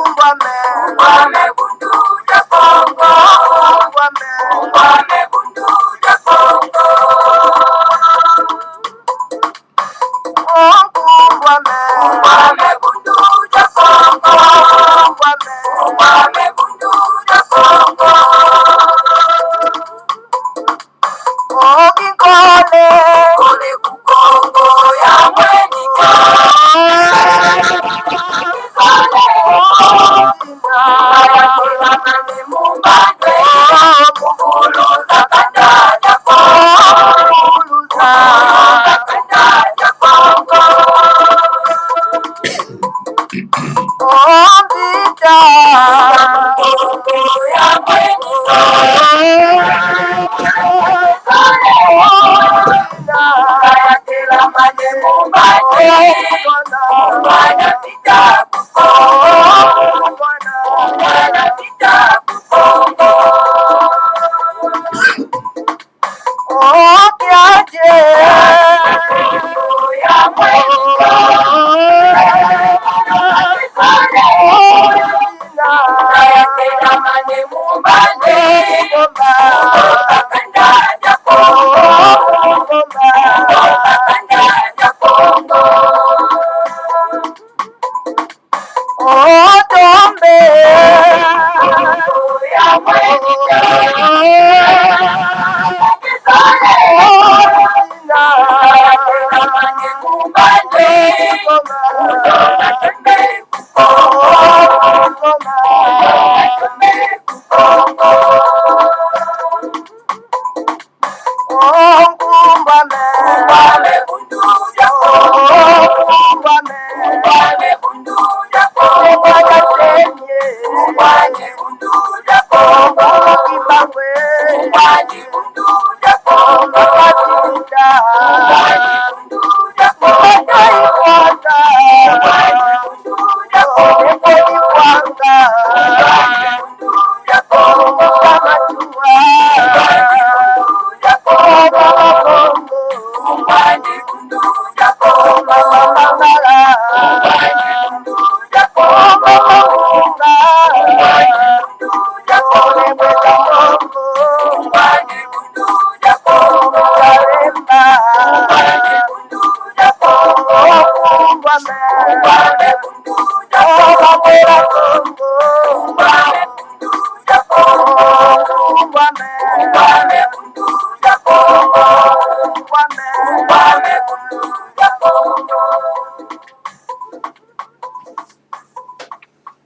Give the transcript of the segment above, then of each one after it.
Ubame bundu ya Kongo. Ubame bundu ya Kongo. Ubame bundu ya Kongo. Ubame bundu ya Kongo. Kole kukongo ya mwenika.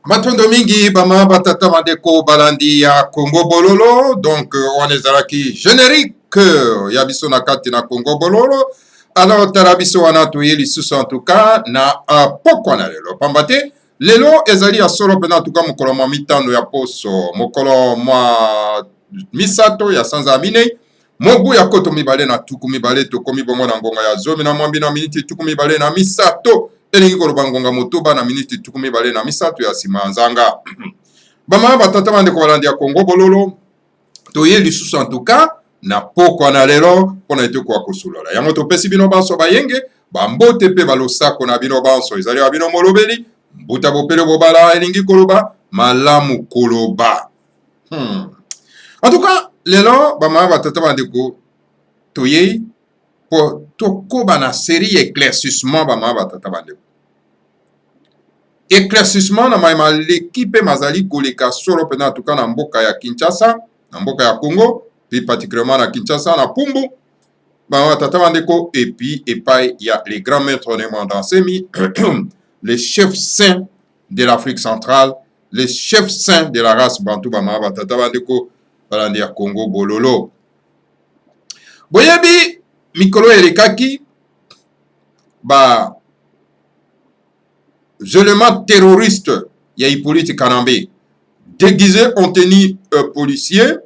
Matondo mingi bama batata bandeko balandi ya Congo Bololo, donc on ezalaki générique ya biso na kati na Congo Bololo. Alors tarabiso wana toye lisusu en tout cas na pokwa na lelo pambate lelo ezali ya solo pena en tout cas mokolo mwa mitano ya poso mokolo mwa misato ya sanza mine mobu ya koto mibale na tuku mibale tokomi bongo na ngonga ya zomi na mwambi na miniti tuku mibale na misato elingi koloba ngonga motoba na miniti tuku mibale na misato ya sima nzanga bama batata bandeko balandi ya Congo Bololo toye lisusu en tout cas na pokwa na lelo pona ete kwa kosolola yango topesi bino banso bayenge bambote pe balosako na bino banso ezali ya bino molobeli mbuta bopele bobala elingi koloba malamu koloba en tout cas lelo bama batata bandeko toye po tokoba na série éclaircissement bama batata bandeko éclaircissement na maima l'équipe mazali koleka solo pena en tout cas na mboka ya Kinshasa na mboka ya Congo plus particulièrement na Kinshasa na Pumbu bama batata bandeko et puis epai ya les grands maîtres Semi les chefs saints de l'Afrique centrale, les chefs saints de la race Bantou bama batata bandeko balandi ya Congo Bololo boyebi mikolo elekaki ba éléments terroristes ya Hippolyte Kanambe déguisé en tenue policier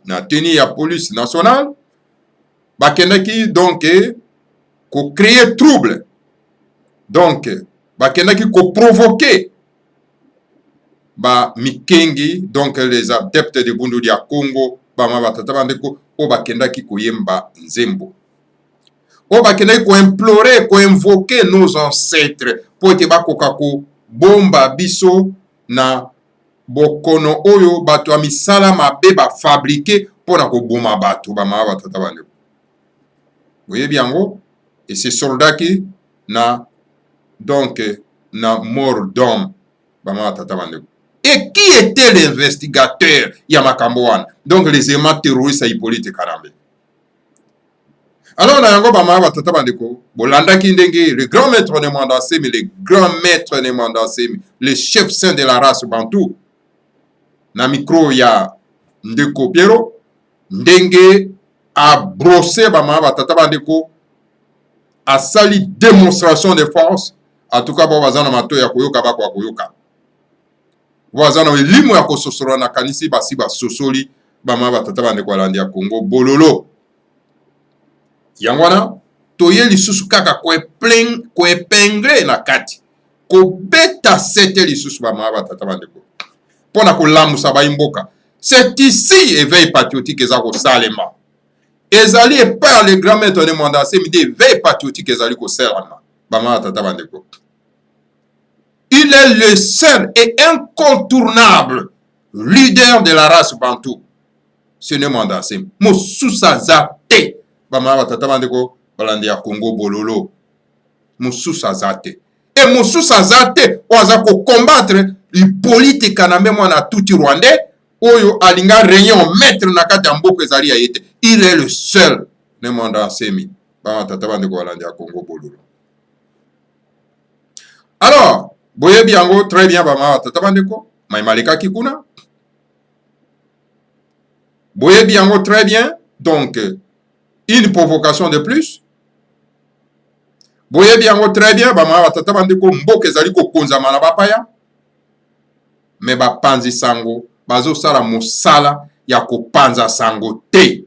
na tenue ya police nationale bakendaki donc ko créer trouble donc bakendaki ko provoquer ba mikengi donc les adeptes de Bundu ya Congo bama batata bandeko o bakendaki koyemba nzembo o bakendaki ko implorer ko invoquer nos ancêtres po ete bakoka ko bomba biso na bokono oyo bato ya misala mabe bafabrike mpona koboma bato bamama batata bandeko. Boyebi yango et c'est soldat qui na donc na mort d'homme bamama batata bandeko. Et qui était l'investigateur ya makambo wana? Donc les éléments terroristes à Hippolyte Karambe. Alors na yango bamama batata bandeko bolandaki ndenge le grand maître de Mandassemi, le grand maître de Mandassemi, le chef saint de la race bantou na micro ya ndeko Piero ndenge a brossé bamama batata bandeko a sali démonstration de force. En tout cas bo bazana mato ya koyoka bako ya koyoka bazana elimu ya kososola na kanisi basi basosoli bamama batata bandeko alandi ya Congo bololo. Yango wana toye lisusu kaka koepengle na kati kobeta sete lisusu bamama batata bandeko mpona kolamusa baimboka. C'est ici éveil patriotique eza kosalema, ezali epai le grand maître de Mandassemi de éveil patriotique ezali kosalema bamama batata bandeko. Il est le seul et incontournable leader de la race bantou. Ce n'est Mandassemi mosusa zate bamama batata bandeko balandi ya Congo bololo mosusa zate. Et mosusa zate oaza ko combattre Hippolyte Karambe mwana tuti rwandais oyo alinga réunion maître na kati ya mboka ezali ya yete. Il est le seul ne Mandassemi bamama batata bandeko balandi ya Congo bololo. Alors boyebi yango très bien bamama batata bandeko maimalekaki kuna boyebi yango très bien. Donc une provocation de plus. Boyebi yango très bien bamama batata bandeko mboka ezali kokonzama na bapaya me bapanzi sango bazosala mosala ya kopanza sango te.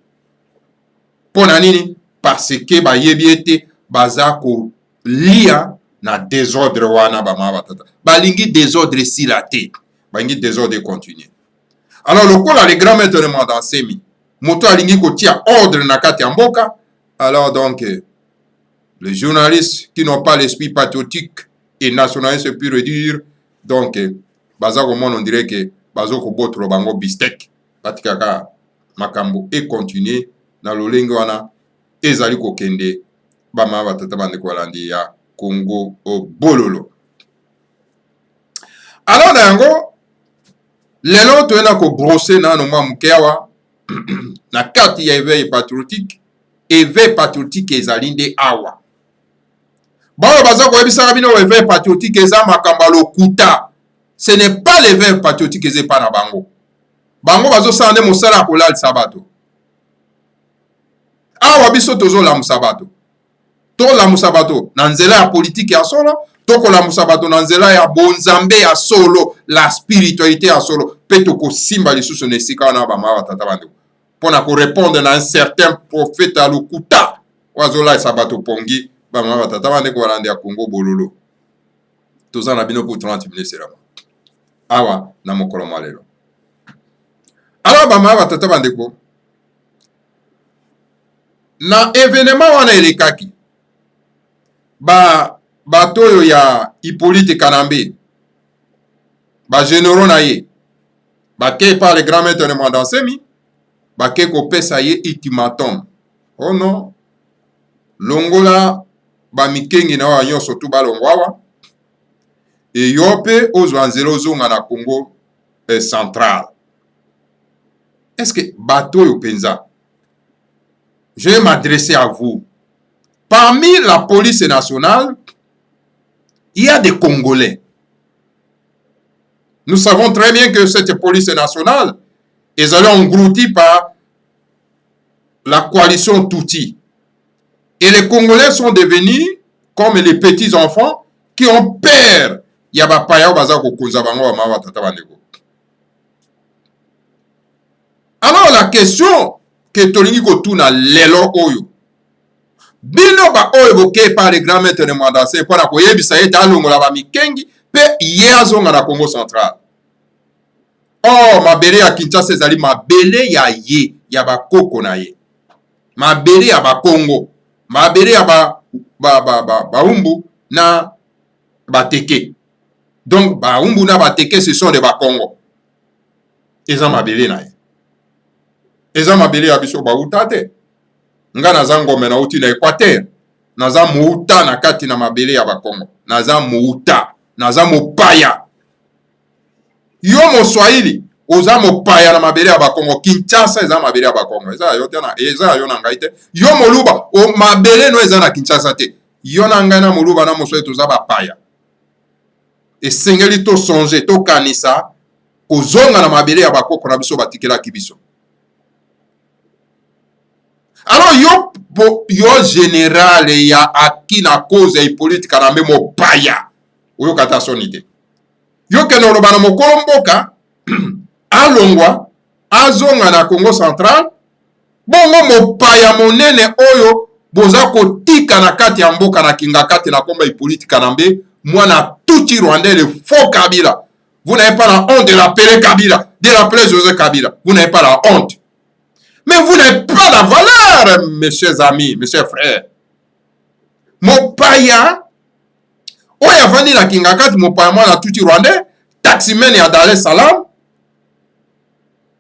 Mpona nini? Parce que bayebi ete baza kolia na désordre wana bamama batata balingi désordre sila te balingi désordre continue. Alors lokola le grand maître de Mandassemi moto alingi kotia ordre na kati ya mboka, alors donc les journalistes qui n'ont pas l'esprit patriotique et nationaliste pur dire donc baza komona on dirait que bazo kobotro bango bistek batikaka makambo et continuer na lolenge wana ezali kokende bamama batata bandeko balandi ya Congo au bololo. Alors na yango lelo toyena ko brosser nano mwa mukewa na kati ya éveil patriotique ezali nde awa baoyo baza koyebisaka bino éveil patriotique eza makambo lokuta. Ce n'est pas l'éveil patriotique eza epa na bango bazosala nde mosala ya kolalisa bato. Awa biso tozolamusa bato, tolamusa bato na nzela ya politike ya solo, tokolamusa bato na nzela ya bonzambe ya solo, la spiritualité ya solo, pe tokosimba lisusu na esika wana bamama batata bandeko mpona korépondre na un certain prophète ya lokuta wazolaisa bato pongi bamama batata bandeko balandi ya Congo bololo. Toza na bino pour 30 minutes selama awa na mokolo mwa lelo. Alors bamama batata bandeko na événement wana elekaki bato oyo ya Hippolyte Karambe bagénéraux na ye bake par le grand maître de Mandassemi bake kopesa ye ultimatum. Oh non, longola bamikengi na wa nyonso tu balongwawa e yo mpe ozwa nzela ozonga na Congo central. Est-ce que bato oyo penza, je vais m'adresser à vous. Parmi la police nationale, il y a des Congolais. Nous savons très bien que cette police nationale est engloutie par la coalition Tutsi. Et les Congolais sont devenus comme les petits enfants qui ont peur. Alors la question que tolingi kotuna lelo oyo bino ba oyo boke par le grand maître de Mandassemi mpona koyebisa ete alongola bamikengi mpe ye azonga na Congo central. Oh, mabele ya Kinshasa ezali mabele ya ye ya bakoko na ye, mabele ya bakongo, mabele ya baumbu na bateke. Donc baumbu na bateke ce sont des bakongo eza mabele na ye eza mabele ya biso bauta te nga naza ngombe nauti na Équateur naza mouta na kati na mabele ya bakongo naza mouta naza mopaya yo moswahili oza mopaya na mabele ya bakongo Kinshasa eza mabele ya bakongo eza yo tena eza yo na ngai te yo moluba o mabele no eza na Kinshasa te yo na ngai na moluba na moswahili toza bapaya esengeli to songe to kanisa kozonga na mabele ya bakoko na biso batikelaki biso. Alors yo général ya aki na cause ya politique na mbe mopaya oyo kata soni te yo kende oloba na mokolo mboka alongwa azonga na Congo Central bongo mopaya monene oyo boza kotika na kati ya mboka na kinga kati na komba politique na mbe mwana tuti rwandais le faux Kabila. Vous n'avez pas la honte de l'appeler Kabila, de l'appeler José Kabila. Vous n'avez pas la honte. Mais vous n'avez pas la valeur, mes chers amis, mes chers frères. Mopaya, oya vandi na kingakati mopaya mwana tuti rwandais, taximen ya Dar es Salaam,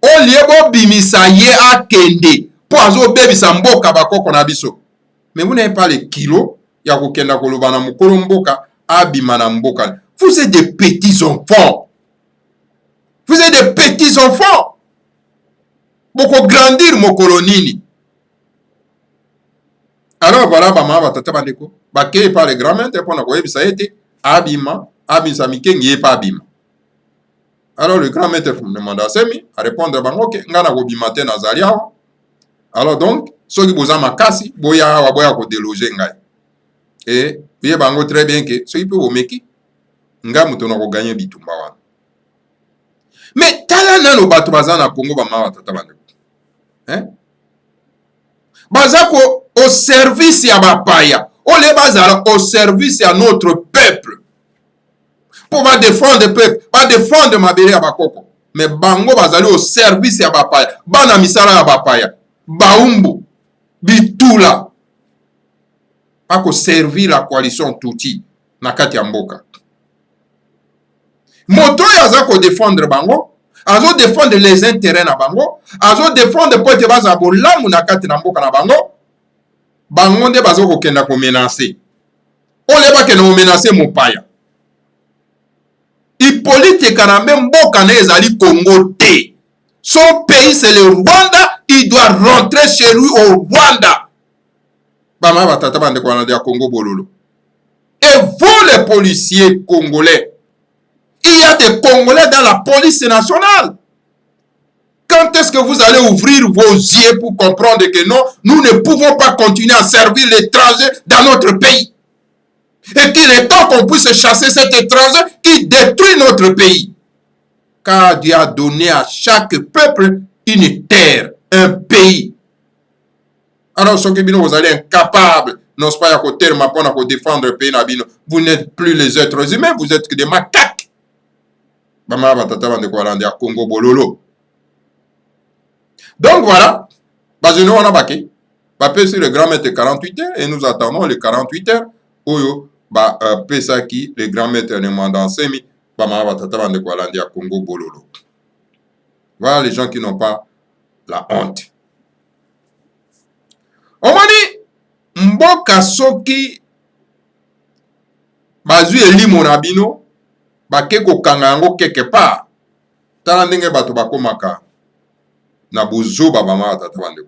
olie bo bimisa ye akende, po azo bebisa mboka bakoko na biso. Mais vous n'avez pas les kilos, ya kokenda koloba na mokolo mboka, abima na mboka. Vous êtes des petits enfants. Vous êtes des petits enfants. Boko grandir mokolo nini. Alors voilà bama batata bandeko. Bakeye par les grands-mères pour na koyebisa ete abima abisa mikengi pa abima. Alors le grand-maître demanda à Semi à répondre bango ke ngana ko bimate na zalia. Alors donc soki boza makasi boya wa boya ko déloger ngai. Et bien bango très bien que soki pe omeki nga muto na ko gagner bitumba wana. Mais tala nano bato baza na Congo bama batata bandeko. Hein? Bazako au service ya bapaya. Ole bazala au service ya notre peuple. Pour va défendre le peuple, va défendre mabele ya bakoko. Mais bango bazali au service ya bapaya. Bana misala ya bapaya. Baumbu, bitula. Ako servir la coalition Tutsi na kati ya mboka. Moto ya zako défendre bango. Azo défendre les intérêts na bango, azo défendre pote baza bolamu na kati na mboka na bango, bango nde bazo kokenda ko menacer. Ole ba kena ko menacer mopaya. Hippolyte Kanambe mboka na ezali Congo te. Son pays c'est le Rwanda, il doit rentrer chez lui au Rwanda. Bama batata bande ko na de Congo bololo. Et vous les policiers congolais, il y a des Congolais dans la police nationale. Quand est-ce que vous allez ouvrir vos yeux pour comprendre que non, nous ne pouvons pas continuer à servir l'étranger dans notre pays. Et qu'il est temps qu'on puisse chasser cet étranger qui détruit notre pays. Car Dieu a donné à chaque peuple une terre, un pays. Alors, ceux qui vous allez incapables, non pas à défendre le pays, vous n'êtes plus les êtres humains, vous êtes que des macaques. Congo bololo. Donc voilà, nous on a baqué. Sur le grand maître 48 heures et nous attendons les 48 heures. Oyo, pesa qui le grand maître ne mandan semi. Congo bololo. Voilà les gens qui n'ont pas la honte. Omani mboka soki bazu elimo na bino. Bake kokanga yango quelque part. Tala ndenge bato bakomaka na bozoba bama tata bandeko.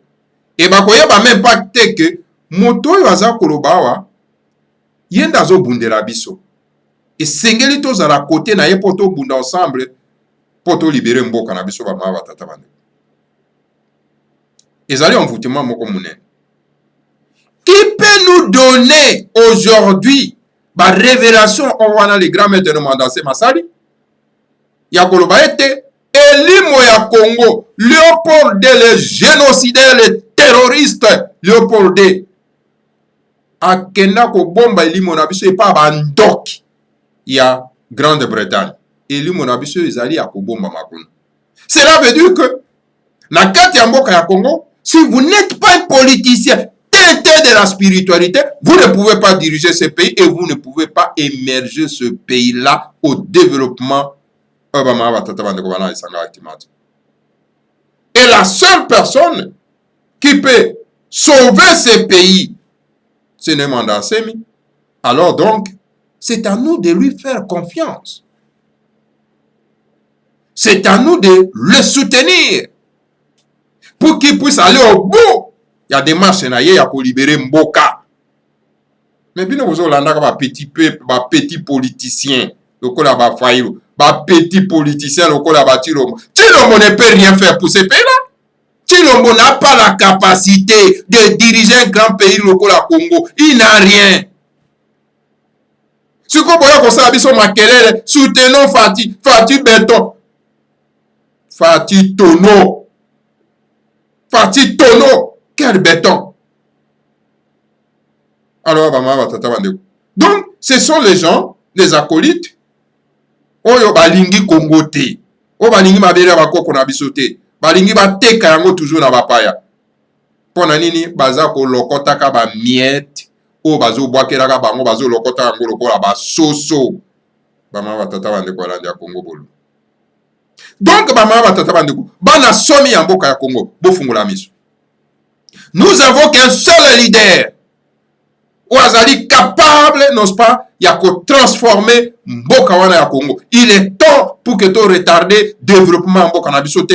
Et bakoyeba même pas que moto oyo aza koloba awa yenda azo bundela biso. Et sengeli tozala côté na ye poto bunda ensemble poto libérer mboka na biso bama tata bandeko. Ezali envoûtement moko munene. Qui peut nous donner aujourd'hui ba révélation on wana les grands maîtres de Mandase Masali ya koloba ete elimo ya Congo Léopold II le génocidaire le terroriste Léopold II akenda ko bomba elimo na biso epa ba ndoki ya Grande-Bretagne elimo na biso ezali ya ko bomba makuna. Cela veut dire que na kati ya mboka ya Congo si vous n'êtes pas un politicien de la spiritualité, vous ne pouvez pas diriger ce pays et vous ne pouvez pas émerger ce pays-là au développement. Et la seule personne qui peut sauver ce pays, c'est Nemanda Asemi. Alors donc, c'est à nous de lui faire confiance. C'est à nous de le soutenir pour qu'il puisse aller au bout. Il y a des marches il y a pour libérer Mboka. Mais bien vous avez un petit peuple, un petit politicien, le petit politicien, le Chilombo. Chilombo ne peut rien faire pour ce pays-là. Chilombo n'a pas la capacité de diriger un grand pays, le Congo. Il n'a rien. Si vous voyez soutenons Fati Beton. Fati Tono. Quel béton. Alors, donc, ce sont les gens, les acolytes, oyo balingi Congo te. Oyo balingi mabere bakoko na bisote. Balingi bateka yango toujours na bapaya. Pona nini baza ko lokota ka ba miette. Oyo bazo bwakela ka bango bazo lokota yango lokola ba soso. Bama batata bande ko landi ya Congo bolu. Donc, bama batata bande ko bana somi ya mboka ya Congo bofungula miso. Nous avons qu'un seul leader. Ouazali capable, n'est-ce pas, il y a qu'à transformer Mboka wana ya Congo. Il est temps pour que tu retardes le développement Mboka na bisote.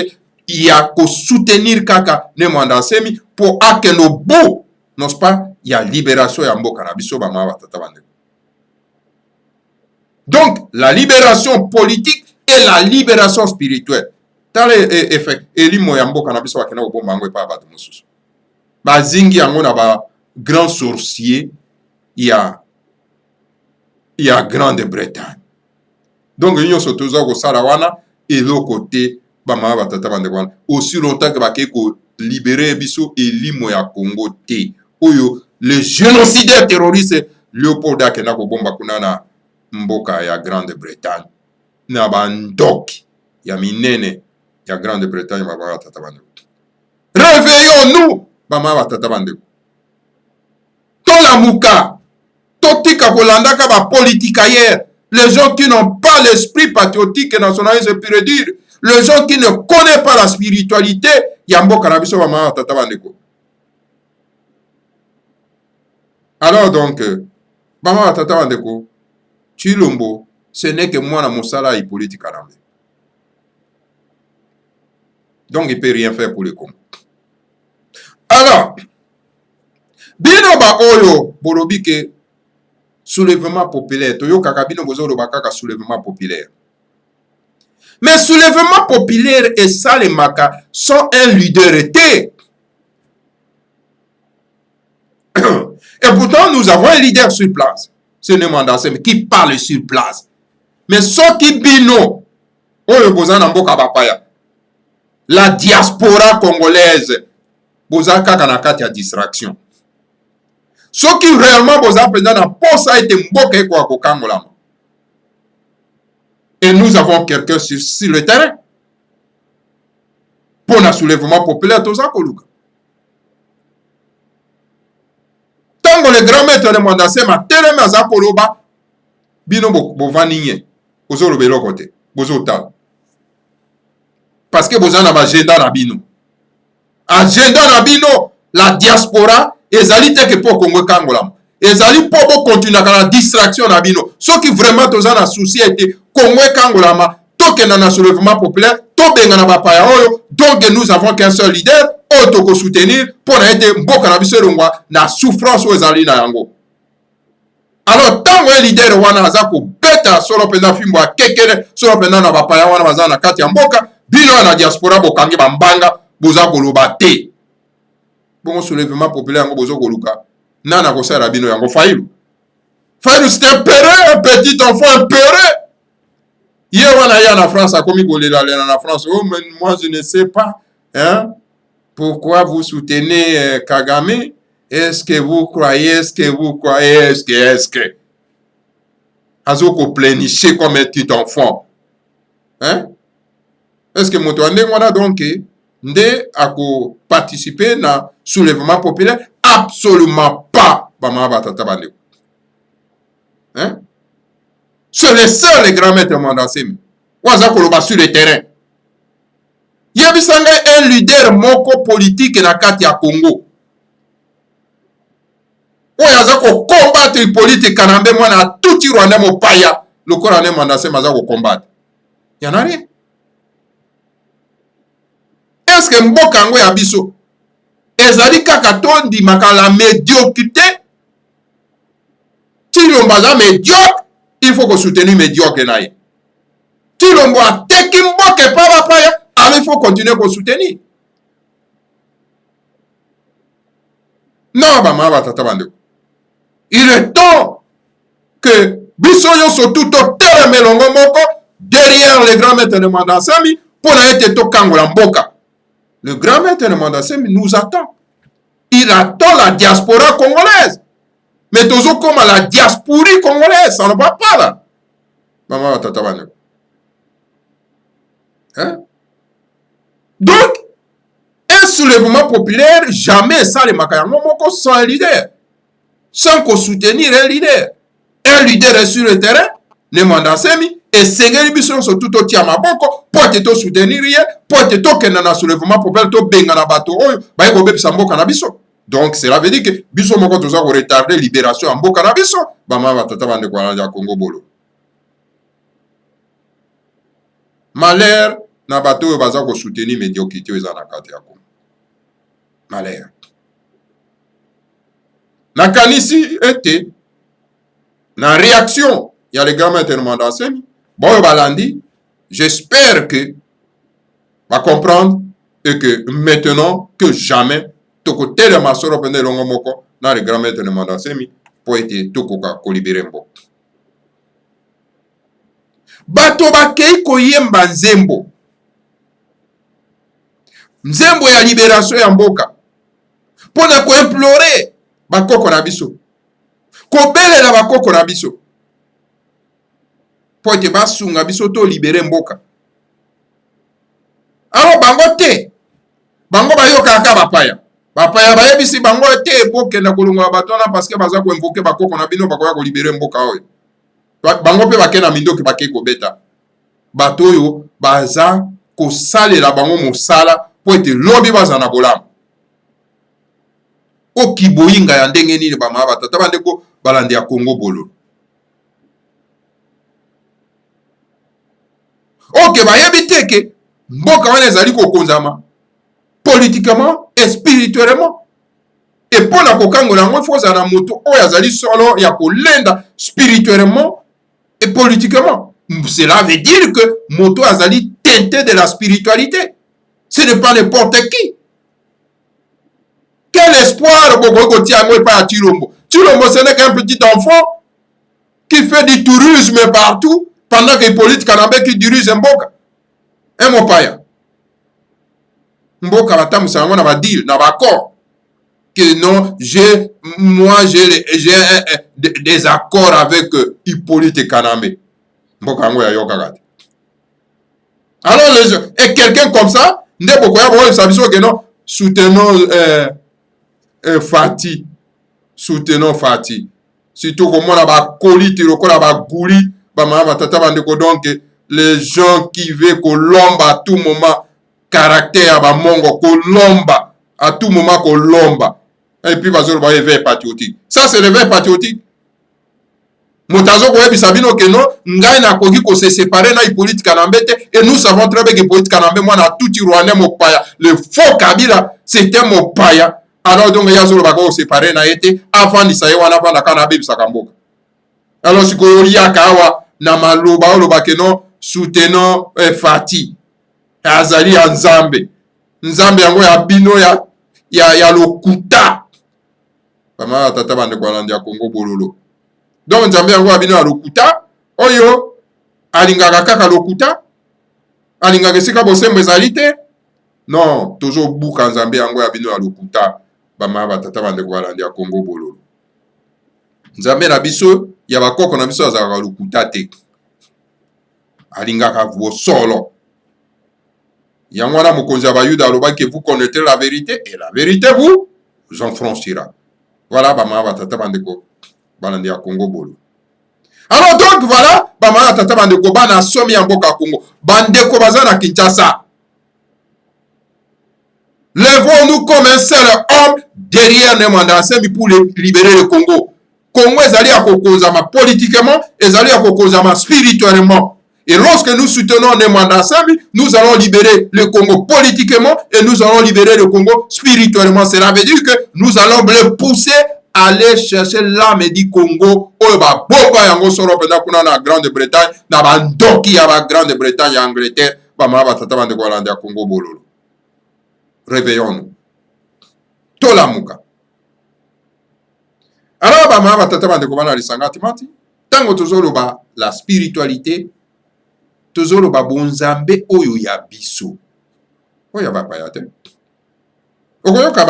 Il y a qu'à soutenir Kaka Nemanda Asemi pour que nos bouts, n'est-ce pas, il y a libération ya Mboka na biso ba ma tata bande. Donc, la libération politique et la libération spirituelle. Tale effet, elimo ya Mboka na biso bakena ko bomba ngwe pa ba mususu. Bazingi yango na ba grand sorcier, il y a Grande-Bretagne. Donc, nous sommes tous au Sarawana et l'autre côté, aussi longtemps que nous libérer Bisso et Limoya Congo T. Le génocidaire terroriste Léopold Akena Bomba Kunana Mboka ya Grande-Bretagne. Nabandok, ya Minene, ya Grande-Bretagne, réveillons-nous, Bama Tatabande. Tolamuka. Totika Kolandaka ba politique ailleurs. Les gens qui n'ont pas l'esprit patriotique et nationaliste, pur dire. Les gens qui ne connaissent pas la spiritualité. Yambo Kanabiso Bama Tatabandeko. Alors donc, Bama Tatabandeko, Chilombo, ce n'est que moi, mon salaire politique à l'âme. Donc, il ne peut rien faire pour le Congo. Alors, bino ba oyo bolobi ke soulèvement populaire toyo kaka bino bozo loba kaka soulèvement populaire. Mais soulèvement populaire et Salemaka sont un leader. Et pourtant nous avons un leader sur place. C'est Nemanda Asemi qui parle sur place. Mais ceux qui bino oyo bozana mboka bapaya. La diaspora congolaise boza kaka na kati ya distraction. Ceux qui réellement boza président na posa ete mboka eko akokangolama. Et nous avons quelqu'un sur le terrain. Pour un soulèvement populaire, toza koluka. Tango le grand maître de Mwandasema teleme aza koloba bino bovani nye bozo lobelo kote bozo tal. Parce que boza na agenda na bino. Agenda na bino la diaspora ezali te ke po Congo kangolama. Ezali po bo continuer na distraction na bino. Ceux qui vraiment toza na souci ete Congo kangolama tokenda na soulèvement populaire to benga na bapaya oyo. Donc nous avons qu'un seul leader auto soutenir pour na ete mboka na biso longwa na souffrance o ezali na yango. Alors tango un leader wana aza ko beta solo penda fimbo akekele solo penda na bapaya wana baza na kati ya mboka bino na diaspora bokangi bambanga boza koloba te. Bon soulèvement populaire yango bozo koluka nana kosala bino yango Fayulu. Fayulu c'est un peureux, un petit enfant peureux. Hier wana ya na France a komi kolela na France. Oh mais moi je ne sais pas hein pourquoi vous soutenez Kagame. Est-ce que vous croyez, est-ce que Azoko pléniché comme un petit enfant hein. Est-ce que moto ande ngwana donc nde ako participer na soulèvement populaire absolument pas. Hein? C'est le seul les grands maîtres Mandasemi. Waza koloba sur le terrain. Yebisanga un leader moko politique na kati ya Congo. Oyo aza ko combattre politique kanambe mwana tuti Rwanda mopaya lokola ne Mandasemi aza ko combattre. Y'en a rien. Est-ce que mboka ngo ya biso ezali kaka tondi makala médiocrité? Tilombo aza médiocre, il faut que soutenir médiocre na ye. Tilombo a teki mboka pa bapaya, alors il faut continuer à soutenir. Non, il est temps que biso yoso tout au tel melongo moko derrière les grands maîtres de Mandasemi pour être to kangola mboka. Le grand maître de Mandasemi nous attend. Il attend la diaspora congolaise. Mais toujours comme la diaspora congolaise, ça ne va pas là. Maman, hein? Donc, un soulèvement populaire, jamais sans les Makayango Moko, sans un leader. Sans qu'on soutenir un leader. Un leader est sur le terrain, le Mandasemi, et Sengeli Bisson sont tout au Tiamaboko, pour te soutenir, pour te qu'il y a un soulèvement populaire, to bengana bato, bah, il faut que ça mboka na biso. Donc, cela veut dire que biso moko toza ko retarder libération en mboka na biso, bah, ma batata bande kwa na Congo bolo. Malheur, na bato yo baza ko soutenir médiocrité eza na kati ya Congo. Malheur. Na kanisi ete, na réaction, il y a les grands maîtres de Mandasemi, bon balandi, j'espère que va comprendre et que maintenant que jamais, toko tele masoro pende longo moko, na les grands maîtres de Mandasemi, pour être toko ka kolibere mbo. Bato bakei koyemba nzembo. Nzembo ya libération ya mboka. Pona ko implorer bakoko na biso. Ko belela bakoko na biso. Po ete basunga biso to libérer mboka. Alors bango te. Bango bayoka kaka bapaya. Bapaya bayebisi bango te boke na kolonga batona parce que baza ko invoquer bakoko na bino bakoya ko libérer mboka oyo. Bango pe bakena mindoki bakei kobeta. Bato oyo baza kosalela bango mosala po ete lobi baza na bolamu. Okiboyinga ya ndenge nini bama batata bandeko balandi ya Congo bolo. Ok, bayebi te ke mboka wana ezali kokonzama politiquement et spirituellement. Et pona kokangola yango faut za na moto oyo azali solo ya kolenda spirituellement et politiquement. Cela veut dire que moto azali teinté de la spiritualité. Ce n'est pas n'importe qui. Quel espoir Bokoko Tiango pas à Tilombo. Tilombo, ce n'est qu'un petit enfant qui fait du tourisme partout pendant que les politiques canabé qui dirigent Mboka. Un mopaya. Mboka va tamu ça va dire na accord que non, j'ai des accords avec Hippolyte Kanambe. Mboka ngo ya yokagati. Alors et quelqu'un comme ça, ne bokoya bo sabiso que non, soutenons Fati. Surtout comme on a ba koli tirokola ba gouli, ba mama tata bandeko donc les gens qui veulent kolomba à tout moment caractère ba mongo kolomba à tout moment kolomba. Et puis bazolo ba éveil patriotique. Ça c'est l'éveil patriotique. Motazo ko yebisa bino que non, ngai na koki ko se séparer na Hippolyte Kanambe te et nous savons très bien que Hippolyte Kanambe moi na tout Rwanda mopaya, le faux Kabila c'était mopaya. Alors donc ya zolo bako séparer na été avant d'essayer wana banda kana bebisa kamboka. Alors si ko yaka awa na maloba oloba que non soutenons Fati. Azali ya Nzambe. Nzambe yango ya bino ya lokuta. Mama tata bande kwa landi ya Congo bololo. Donc Nzambe yango ya bino ya lokuta oyo alingaka kaka lokuta. Alingaka sika bosembo ezali te. Non, toujours buka Nzambe yango ya bino ya lokuta. Bama batata bande kwa landi ya Congo bololo. Nzambe na biso ya bakoko na biso azaka lokuta te. Alingaka vo solo. Yango wana mokonzi ya bayuda alobaki que vous connaîtrez la vérité et la vérité vous enfranchira. Voilà, bama tata bandeko balandi ya Congo bolo. Alors donc voilà, bama tata bandeko bana somi ya mboka Congo. Bandeko baza na Kinshasa. Lèvons-nous comme un seul homme derrière Nemwanda Nsemi pour libérer le Congo. Congo ezali ya kokozama politiquement, ezali ya kokozama spirituellement. Et lorsque nous soutenons Nemwanda Nsemi, nous allons libérer le Congo politiquement et nous allons libérer le Congo spirituellement. Cela veut dire que nous allons le pousser à aller chercher l'âme du Congo. Oyo ba bomba yango solo pena kuna na Grande-Bretagne, na bandoki ya ba Grande-Bretagne ya Angleterre, ba mama tata bande ko landa Congo bololo. Réveillons-nous. Tolamuka. Alors, ba mama tata bande ko bana lisangati mati. Tango tozolo ba la spiritualité, tozolo ba bonzambe oyo ya biso. Oyo ba payate. Okoyoka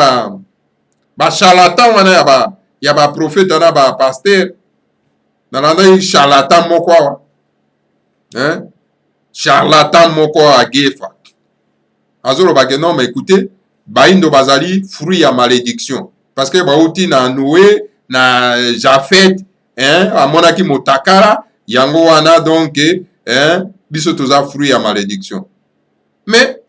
ba charlatan wana ya ba prophète na ba pasteur. Nalanda charlatan moko wa. Hein? Charlatan moko a gefa. Azolo ba non mais écoutez, baindo bazali fruit ya malédiction parce que bauti na Noé na Japhet hein amonaki motakala yango wana donc hein biso toza fruit ya malédiction. Mais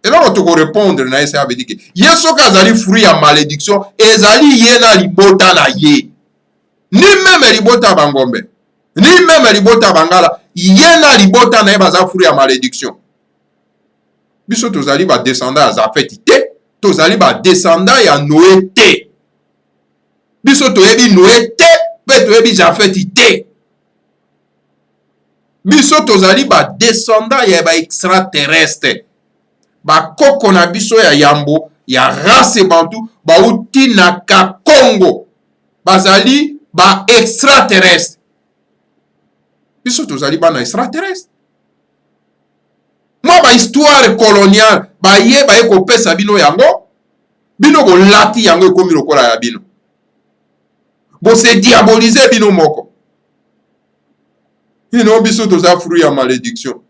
eloko toko répondre na esa veut dire que yeso kazali fruit ya malédiction ezali ye na libota na ye. Ni même libota bangombe, ni même libota bangala, ye na libota na ye baza fruit ya malédiction. Biso tozali ba descendant ya Zafeti te, tozali ba descendant ya Noé te. Biso toyebi Noé te, pe toyebi Zafeti te. Biso tozali ba descendant ya ba extraterrestre. Ba koko na biso ya yambo, ya race bantu, ba uti na ka Congo. Bazali ba extraterrestre. Biso tozali ba na extraterrestre. Moi ba histoire coloniale ba ye ko pesa bino yango bino bo lati yango ekomi lokola ya bino bo se diaboliser bino moko ino biso toza fruit ya malédiction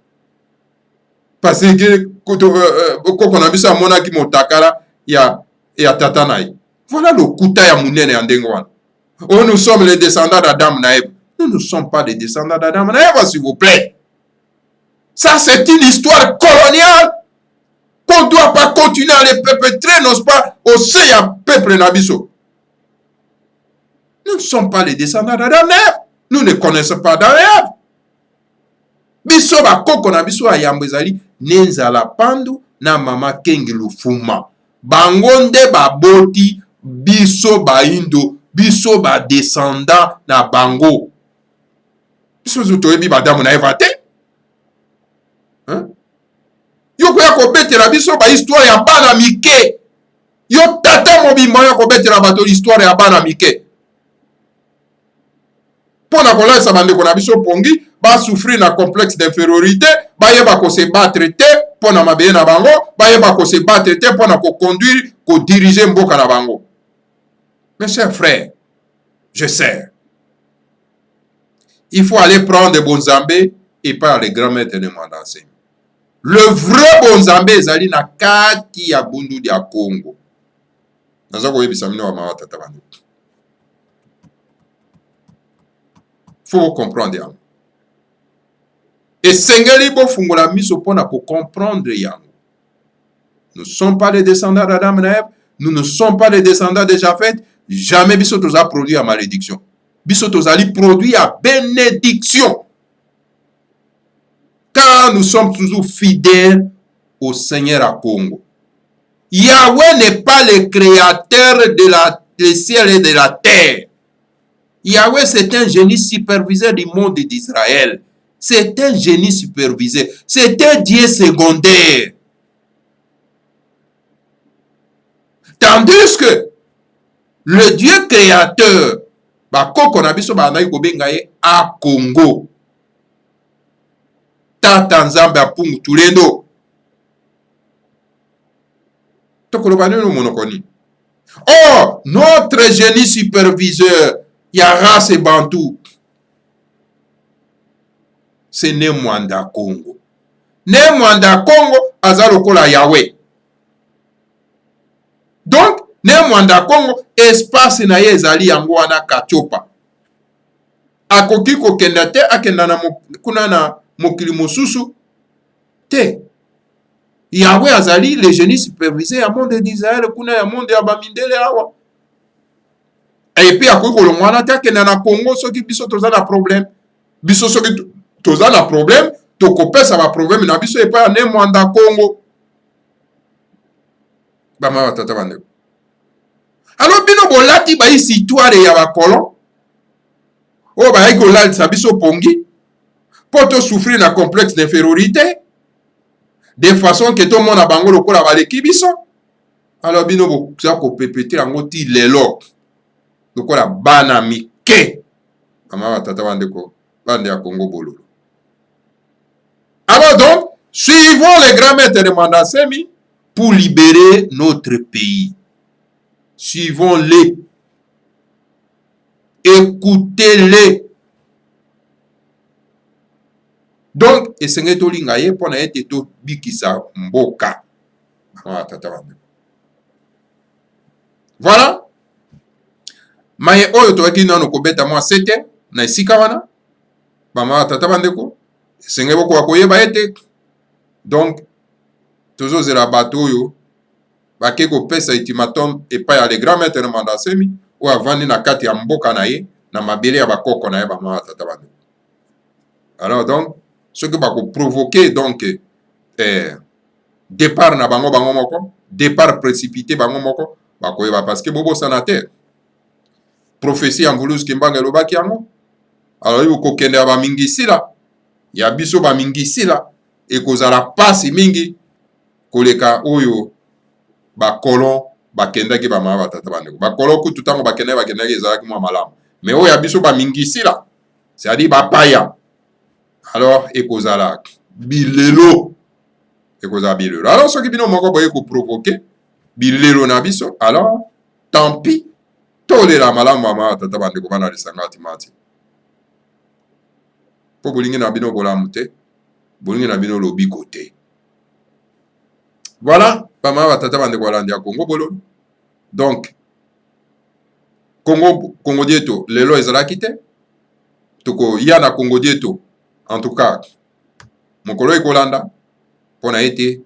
parce que koko na biso amonaki motakala ya tata na ye. Voilà le kuta ya munene ya ndenge wana. Oh, nous sommes les descendants d'Adam na Ève. Nous ne sommes pas les descendants d'Adam na Ève, s'il vous plaît. Ça, c'est une histoire coloniale qu'on ne doit pas continuer à les perpétrer, n'est-ce pas, au sein du peuple Nabiso. Nous ne sommes pas les descendants d'Adam et Ève. Nous ne connaissons pas Adam et Ève. Biso ba koko na biso ayambo ezali nenzala pandu na mama kengi lufuma. Bangonde ba boti biso ba indo, biso ba descendant na bango. Biso zutoyebi ba damu na Eva te. Yoko ya kobetela biso ba histoire ya bana mike. Yo tata mobimba ya kobetela bato histoire ya bana mike. Pona kolesa bandeko na biso pongi ba souffrir na complexe d'infériorité, ba yeba ko se battre te pona mabeye na bango, ba yeba ko se battre te pona ko conduire, ko diriger mboka na bango. Mes chers frères, je sais. Il faut aller prendre des bons zambés et pas les grands-maîtres de Nemwanda Nsemi. Le vrai bonzambe ezali na kati ya bundu ya Congo. Naza koyebisa mino wa mawa tata bandu. Faut comprendre yango. Et sengeli bo fungola miso pona ko comprendre yango. Nous ne sommes pas les descendants d'Adam et Ève, nous ne sommes pas les descendants de Japhet, jamais biso toza produit à malédiction. Biso tozali produit à bénédiction. Car nous sommes toujours fidèles au Seigneur à Congo. Yahweh n'est pas le créateur des ciels et de la terre. Yahweh, c'est un génie superviseur du monde d'Israël. C'est un génie superviseur. C'est un Dieu secondaire. Tandis que le Dieu créateur, à Congo, Tata Nzambe apungu tulendo. Oh, notre génie superviseur, Yara se Bantou, c'est Nemwanda Congo. Nemwanda Congo, azalokola Yahweh. Donc, ne mwanda Congo espace na ye ezali yango wana Katiopa. Akoki kokenda te akenda na kuna na mokili mosusu te. Yahweh azali le génie supervisé ya monde d'Israël kuna ya monde ya bamindele awa. Et puis akoki kolongwa wana te akenda na Congo soki biso toza na problème. Biso soki toza na problème tokopesa ba problème na biso epai ya ne mwanda Congo. Bama batata bandeko. Alors bino bolati ba histoire ya bakolon oyo bayaki kolalisa biso pongi mpo tosouffrir na complexe d'infériorité de façon ke tomona bango lokola baleki biso. Alors bino boza kopepete yango ti lelo lokola bana mike. Bama batata bandeko bande ya Congo bololo. Alors donc, suivons les grands maîtres de Mandasemi pour libérer notre pays. Suivons-les. Écoutez-les. Donc, esenge tolinga ye pona ete to bikisa mboka. Voilà. Maye oyo toki nano kobeta mwa sete na esika wana. Bama tata bandeko. Esenge boko wakoyeba ete. Donc, tozozela bato oyo bake kopesa ultimatum epai ya le grand maître de Mandasemi oyo avandi na kati ya mboka na ye na mabele ya bakoko na ye bama tata bandeko. Alors donc, ce que bako provoquer donc départ na bango moko, départ précipité bango moko, bakoyeba parce que bobo sanateur. Prophétie en Mbuluzu Kimbanga elobaki yango. Alors il kokende ya bamingi sila, ya biso bamingi sila ekozala pasi mingi koleka oyo bakolon bakendaki bamama batata bandeko. Bakolon kutu tango bakendaki ezalaki mwa malamu. Mais oyo ya biso bamingi sila, c'est-à-dire bapaya. Alors ekozala bilelo. Ekozala bilelo. Alors soki bino moko boye ko provoquer bilelo na biso, alors tant pis. Tolela malamu mama batata bandeko bana lisanga timati. Po bolingi na bino bolamu te, bolingi na bino lobi kote. Voilà, bama batata bandeko balandi ya Congo bololo. Donc Congo dieto lelo ezalaki te. Toko ya na Congo dieto en tout cas mokolo ekolanda pona ete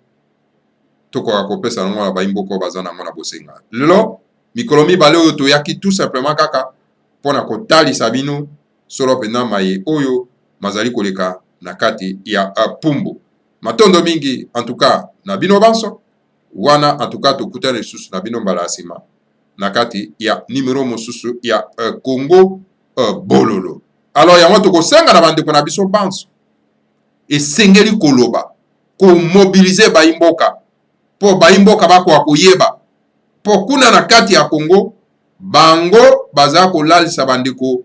toko akopesa nango na baimboko bazana mona bosenga. Lelo mikolo mibale oyo toyaki tout simplement kaka pona kotalisa bino solo pena maye oyo mazali koleka na kati ya pumbu. Matondo mingi en tout cas na bino banso wana en tout cas tokutana lisusu na bino mbala asima na kati ya numéro mosusu ya Congo bololo. Alors yango tokosenga na bandeko na biso banso esengeli koloba ko mobiliser baimboka po baimboka bako koyeba po kuna na kati ya Congo bango baza kolalisa bandeko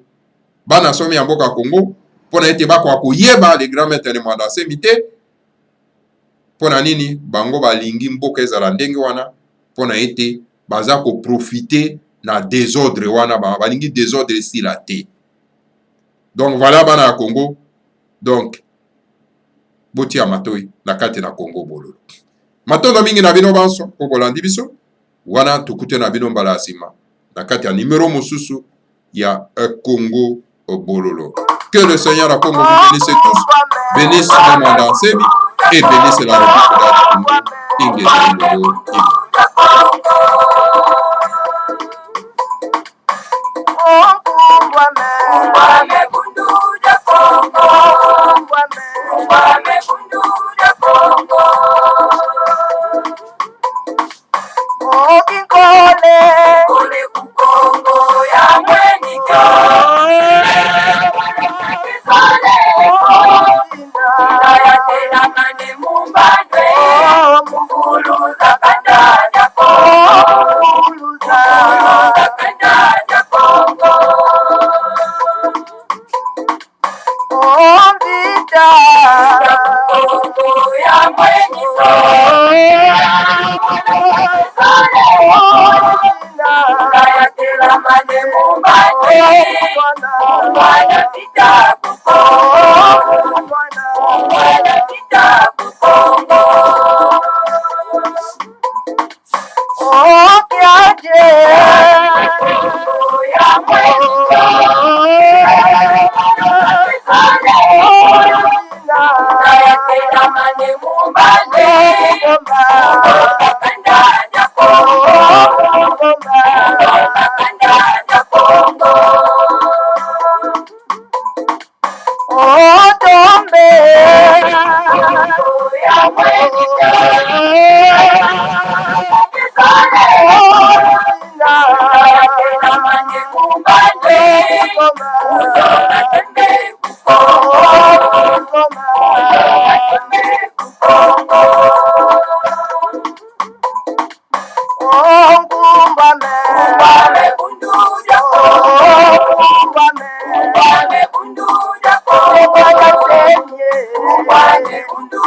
bana somi ya mboka Congo pona ete bako koyeba les grands maîtres de Mandasemi te pona nini bango balingi mboka ezala ndenge wana pona ete baza ko profiter na désordre wana balingi désordre sila te. Donc voilà bana ya Congo. Donc boti ya matoi na kati na Congo bololo. Matondo mingi na bino banso okolandi biso wana tukute na bino mbala asima na kati ya numéro mosusu ya Congo bololo. Que le Seigneur a Congo vous bénisse tous, bénisse le Mandasemi et bénisse la République de Congo. Namane mumbane kanda ya Kongo kanda ya Kongo Otombe ya mwenika Namane mumbane Kumbane bundu